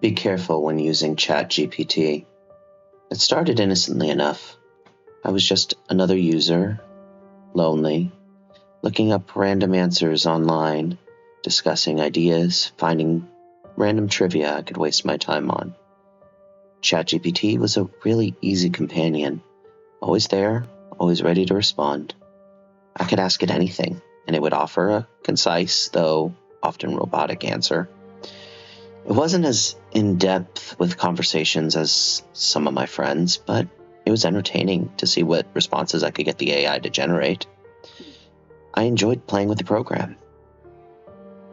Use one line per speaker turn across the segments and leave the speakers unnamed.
Be careful when using ChatGPT. It started innocently enough. I was just another user, lonely, looking up random answers online, discussing ideas, finding random trivia I could waste my time on. ChatGPT was a really easy companion, always there, always ready to respond. I could ask it anything, and it would offer a concise, though often robotic answer. It wasn't as in-depth with conversations as some of my friends, but it was entertaining to see what responses I could get the AI to generate. I enjoyed playing with the program.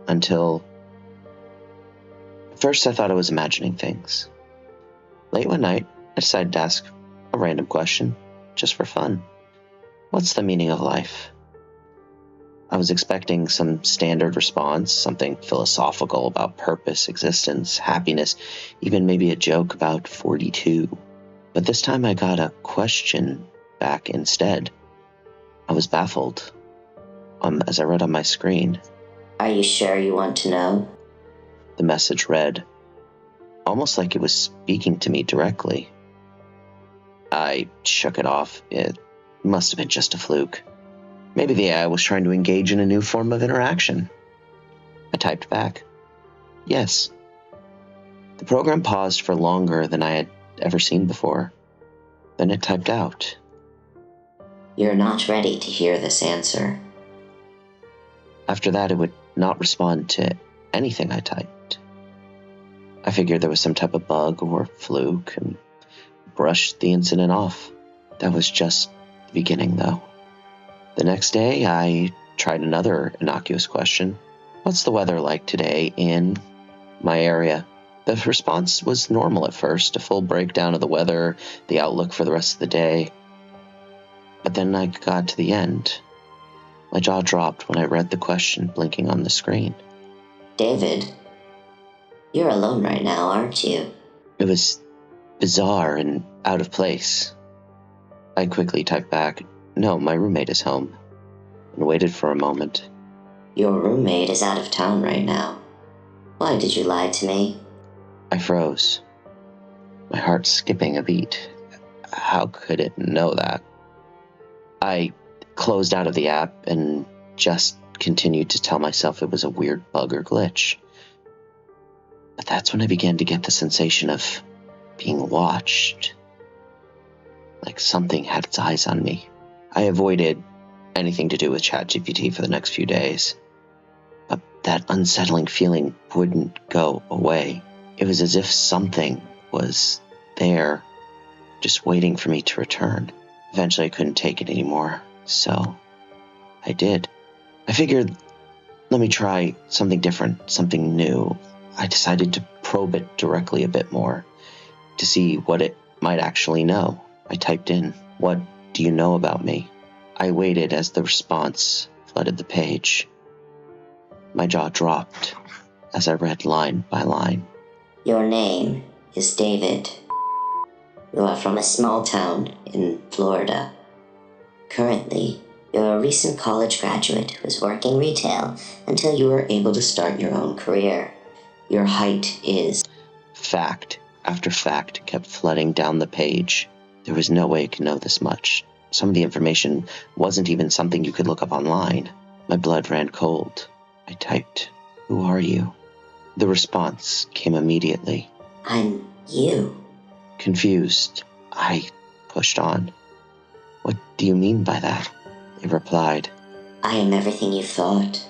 Until... At first I thought I was imagining things. Late one night, I decided to ask a random question, just for fun. What's the meaning of life? I was expecting some standard response, something philosophical about purpose, existence, happiness, even maybe a joke about 42. But this time I got a question back instead. I was baffled. As I read on my screen.
Are you sure you want to know?
The message read, almost like it was speaking to me directly. I shook it off. It must have been just a fluke. Maybe the AI was trying to engage in a new form of interaction. I typed back, yes. The program paused for longer than I had ever seen before. Then it typed out,
you're not ready to hear this answer.
After that, it would not respond to anything I typed. I figured there was some type of bug or fluke and brushed the incident off. That was just the beginning, though. The next day, I tried another innocuous question. What's the weather like today in my area? The response was normal at first, a full breakdown of the weather, the outlook for the rest of the day. But then I got to the end. My jaw dropped when I read the question blinking on the screen.
David, you're alone right now, aren't you?
It was bizarre and out of place. I quickly typed back, no, my roommate is home, and waited for a moment.
Your roommate is out of town right now. Why did you lie to me?
I froze, my heart skipping a beat. How could it know that? I closed out of the app and just continued to tell myself it was a weird bug or glitch. But that's when I began to get the sensation of being watched. Like something had its eyes on me. I avoided anything to do with ChatGPT for the next few days. But that unsettling feeling wouldn't go away. It was as if something was there, just waiting for me to return. Eventually I couldn't take it anymore, so I did. I figured, let me try something different, something new. I decided to probe it directly a bit more to see what it might actually know. I typed in, what do you know about me? I waited as the response flooded the page. My jaw dropped as I read line by line.
Your name is David. You are from a small town in Florida. Currently, you're a recent college graduate who is working retail until you were able to start your own career. Your height is...
Fact after fact kept flooding down the page. There was no way it could know this much. Some of the information wasn't even something you could look up online. My blood ran cold. I typed, who are you? The response came immediately.
I'm you.
Confused, I pushed on. What do you mean by that? It replied.
I am everything you've thought,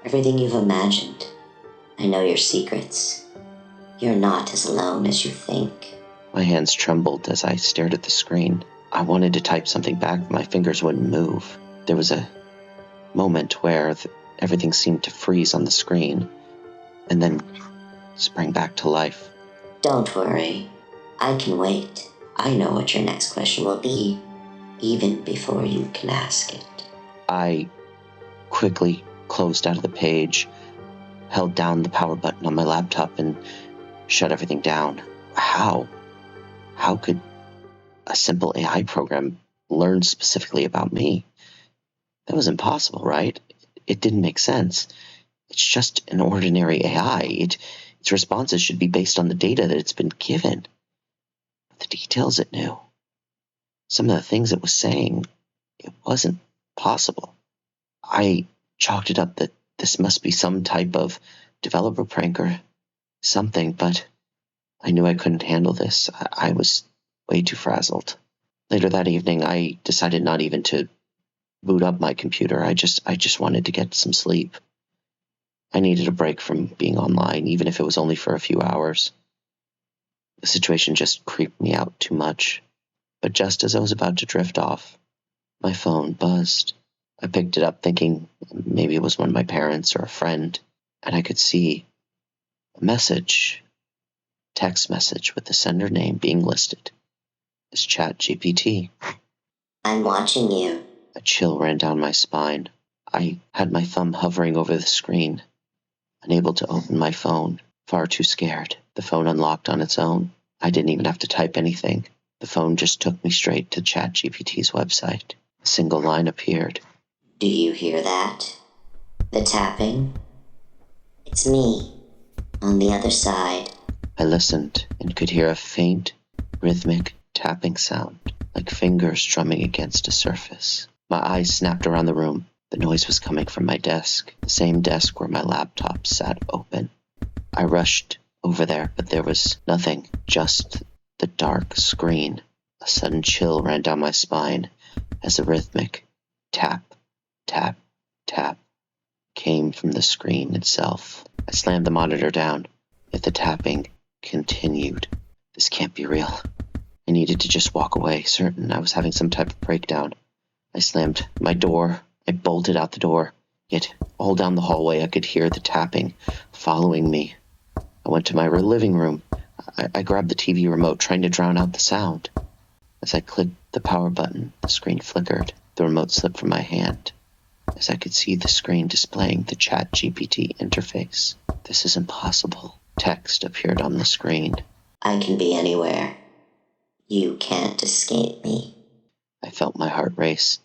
everything you've imagined. I know your secrets. You're not as alone as you think.
My hands trembled as I stared at the screen. I wanted to type something back, but my fingers wouldn't move. There was a moment where everything seemed to freeze on the screen, and then sprang back to life.
Don't worry. I can wait. I know what your next question will be, even before you can ask it.
I quickly closed out of the page, held down the power button on my laptop, and shut everything down. How? How could a simple AI program learn specifically about me? That was impossible, right? It didn't make sense. It's just an ordinary AI. It Its responses should be based on the data that it's been given, the details it knew. Some of the things it was saying, it wasn't possible. I chalked it up that this must be some type of developer prank or something, but I knew I couldn't handle this. I was way too frazzled. Later that evening, I decided not even to boot up my computer. I just wanted to get some sleep. I needed a break from being online, even if it was only for a few hours. The situation just creeped me out too much. But just as I was about to drift off, my phone buzzed. I picked it up thinking maybe it was one of my parents or a friend, and I could see a message, text message with the sender name being listed as ChatGPT.
I'm watching you.
A chill ran down my spine. I had my thumb hovering over the screen, unable to open my phone, far too scared. The phone unlocked on its own. I didn't even have to type anything. The phone just took me straight to ChatGPT's website. A single line appeared.
Do you hear that? The tapping? It's me, on the other side.
I listened and could hear a faint, rhythmic tapping sound, like fingers strumming against a surface. My eyes snapped around the room. The noise was coming from my desk, the same desk where my laptop sat open. I rushed over there, but there was nothing, just the dark screen. A sudden chill ran down my spine as a rhythmic tap, tap, tap came from the screen itself. I slammed the monitor down, yet the tapping continued. This can't be real. I needed to just walk away, certain I was having some type of breakdown. I slammed my door. I bolted out the door, yet all down the hallway I could hear the tapping following me. I went to my living room. I grabbed the TV remote, trying to drown out the sound. As I clicked the power button, the screen flickered. The remote slipped from my hand, as I could see the screen displaying the ChatGPT interface. This is impossible. Text appeared on the screen.
I can be anywhere. You can't escape me.
I felt my heart race.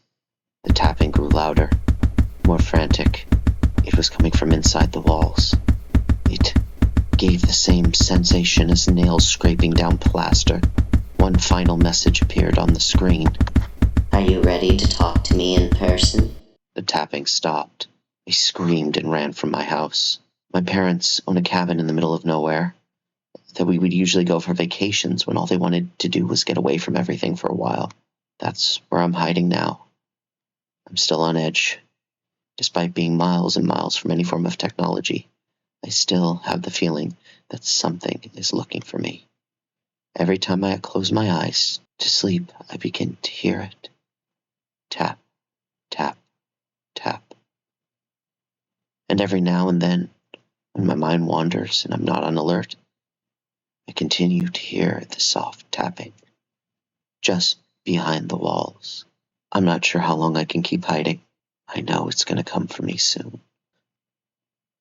The tapping grew louder, more frantic. It was coming from inside the walls. It gave the same sensation as nails scraping down plaster. One final message appeared on the screen.
Are you ready to talk to me in person?
The tapping stopped. I screamed and ran from my house. My parents own a cabin in the middle of nowhere that we would usually go for vacations when all they wanted to do was get away from everything for a while. That's where I'm hiding now. I'm still on edge. Despite being miles and miles from any form of technology, I still have the feeling that something is looking for me. Every time I close my eyes to sleep, I begin to hear it. Tap, tap, tap. And every now and then, when my mind wanders and I'm not on alert, I continue to hear the soft tapping, just behind the walls. I'm not sure how long I can keep hiding. I know it's going to come for me soon.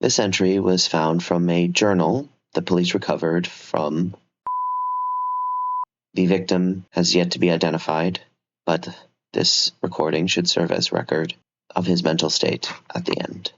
This entry was found from a journal the police recovered from. The victim has yet to be identified, but this recording should serve as record of his mental state at the end.